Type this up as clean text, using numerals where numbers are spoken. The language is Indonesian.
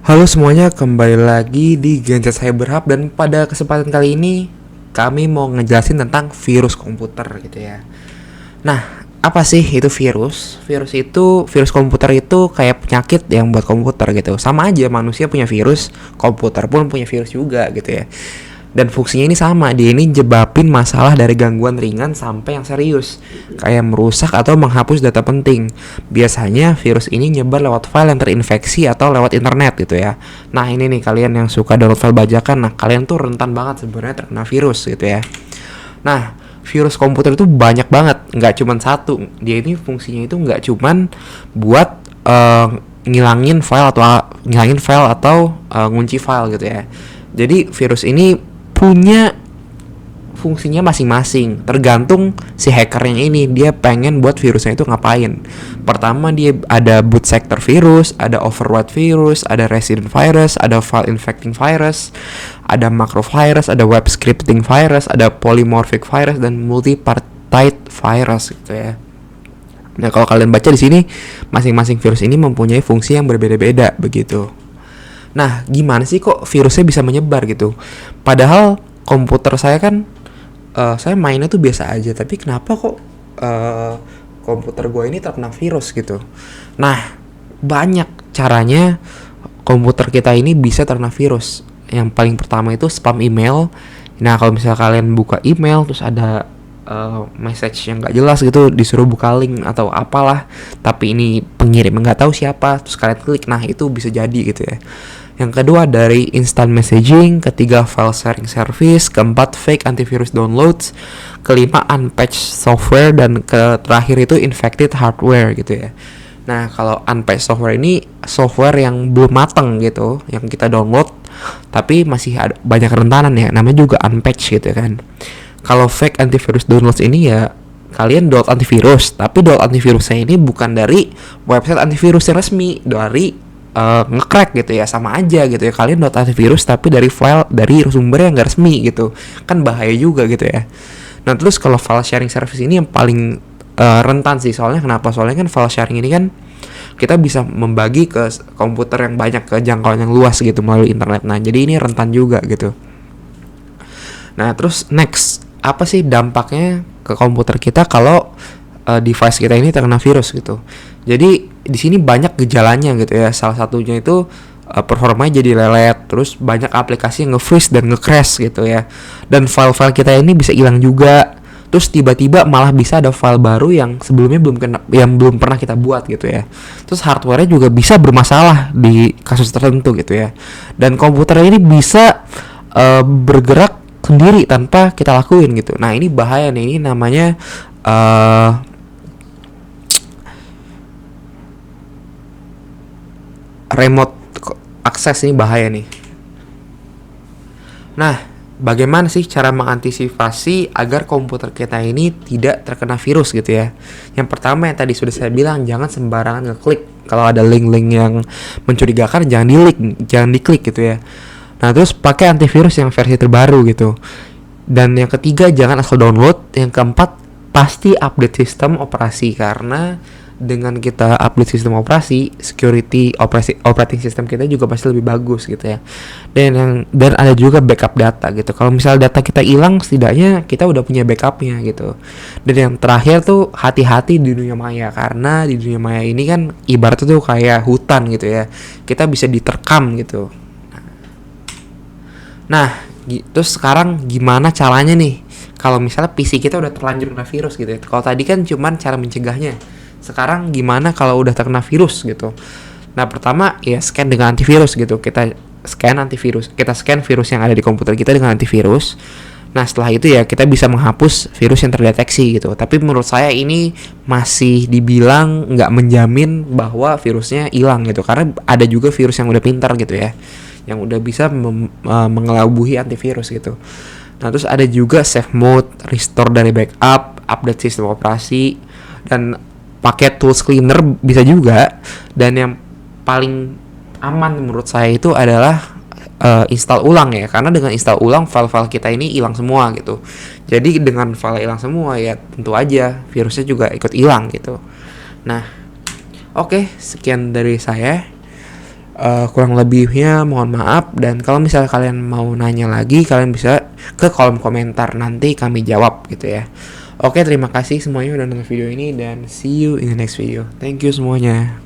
Halo semuanya, kembali lagi di Genset Cyber Hub dan pada kesempatan kali ini kami mau ngejelasin tentang virus komputer gitu ya. Nah, apa sih itu virus? Virus komputer itu kayak penyakit yang buat komputer gitu. Sama aja manusia punya virus, komputer pun punya virus juga gitu ya. Dan fungsinya ini sama, dia ini jebapin masalah dari gangguan ringan sampai yang serius, kayak merusak atau menghapus data penting. Biasanya virus ini nyebar lewat file yang terinfeksi atau lewat internet gitu ya. Nah ini nih, kalian yang suka download file bajakan, nah kalian tuh rentan banget sebenarnya terkena virus gitu ya. Nah, virus komputer itu banyak banget, nggak cuma satu. Dia ini fungsinya itu nggak cuma buat ngilangin file atau ngunci file gitu ya. Jadi virus ini punya fungsinya masing-masing, tergantung si hackernya ini dia pengen buat virusnya itu ngapain. Pertama, dia ada boot sector virus, ada override virus, ada resident virus, ada file infecting virus, ada macro virus, ada web scripting virus, ada polymorphic virus, dan multipartite virus gitu ya. Nah, kalau kalian baca di sini, masing-masing virus ini mempunyai fungsi yang berbeda-beda begitu. Nah, gimana sih kok virusnya bisa menyebar gitu? Padahal komputer saya kan, saya mainnya tuh biasa aja, tapi kenapa kok komputer gue ini terkena virus gitu? Nah, banyak caranya komputer kita ini bisa terkena virus. Yang paling pertama itu spam email. Nah, kalau misalnya kalian buka email terus ada message yang nggak jelas gitu, disuruh buka link atau apalah, tapi ini pengirim nggak tahu siapa, terus kalian klik, nah itu bisa jadi gitu ya. Yang kedua dari instant messaging, ketiga file sharing service, keempat fake antivirus downloads, kelima unpatched software, dan terakhir itu infected hardware gitu ya. Nah, kalau unpatched software ini software yang belum matang gitu, yang kita download tapi masih ada banyak kerentanan ya, namanya juga unpatched gitu kan. Kalau fake antivirus downloads ini ya, kalian download antivirus, tapi download antivirusnya ini bukan dari website antivirus yang resmi, dari nge-crack gitu ya, sama aja gitu ya. Kalian download antivirus tapi dari file dari sumber yang gak resmi gitu, kan bahaya juga gitu ya. Nah, terus kalau file sharing service ini yang paling rentan sih, soalnya kenapa? Soalnya kan file sharing ini kan kita bisa membagi ke komputer yang banyak, ke jangkauan yang luas gitu melalui internet. Nah, jadi ini rentan juga gitu. Nah, terus next, apa sih dampaknya ke komputer kita kalau device kita ini terkena virus gitu? Jadi di sini banyak gejalanya gitu ya. Salah satunya itu performanya jadi lelet, terus banyak aplikasi yang nge-freeze dan nge-crash gitu ya. Dan file-file kita ini bisa hilang juga. Terus tiba-tiba malah bisa ada file baru yang sebelumnya belum pernah kita buat gitu ya. Terus hardware-nya juga bisa bermasalah di kasus tertentu gitu ya. Dan komputer ini bisa bergerak sendiri tanpa kita lakuin gitu. Nah, ini bahaya nih. Ini namanya remote access, ini bahaya nih. Nah, bagaimana sih cara mengantisipasi agar komputer kita ini tidak terkena virus gitu ya? Yang pertama yang tadi sudah saya bilang, jangan sembarangan ngeklik. Kalau ada link-link yang mencurigakan, jangan diklik gitu ya. Nah, terus pakai antivirus yang versi terbaru gitu. Dan yang ketiga, jangan asal download. Yang keempat, pasti update sistem operasi, karena dengan kita update sistem operasi, operating system kita juga pasti lebih bagus gitu ya. Dan ada juga backup data gitu. Kalau misalnya data kita hilang, setidaknya kita udah punya backupnya gitu. Dan yang terakhir tuh, hati-hati di dunia maya, karena di dunia maya ini kan ibaratnya tuh kayak hutan gitu ya. Kita bisa diterkam gitu. Nah, terus sekarang gimana caranya nih kalau misalnya PC kita udah terlanjur kena virus gitu ya? Kalau tadi kan cuman cara mencegahnya. Sekarang gimana kalau udah terkena virus gitu? Nah, pertama ya scan dengan antivirus gitu. Kita scan virus yang ada di komputer kita dengan antivirus. Nah, setelah itu ya kita bisa menghapus virus yang terdeteksi gitu. Tapi menurut saya ini masih dibilang nggak menjamin bahwa virusnya hilang gitu. Karena ada juga virus yang udah pintar gitu ya, yang udah bisa mengelabuhi antivirus gitu. Nah, terus ada juga save mode, restore dari backup, update sistem operasi, dan pakai tools cleaner bisa juga. Dan yang paling aman menurut saya itu adalah install ulang ya, karena dengan install ulang file-file kita ini hilang semua gitu. Jadi dengan file hilang semua ya tentu aja virusnya juga ikut hilang gitu. Nah, oke, sekian dari saya. Kurang lebihnya mohon maaf, dan kalau misalnya kalian mau nanya lagi kalian bisa ke kolom komentar, nanti kami jawab gitu ya. Oke, terima kasih semuanya udah nonton video ini dan see you in the next video. Thank you semuanya.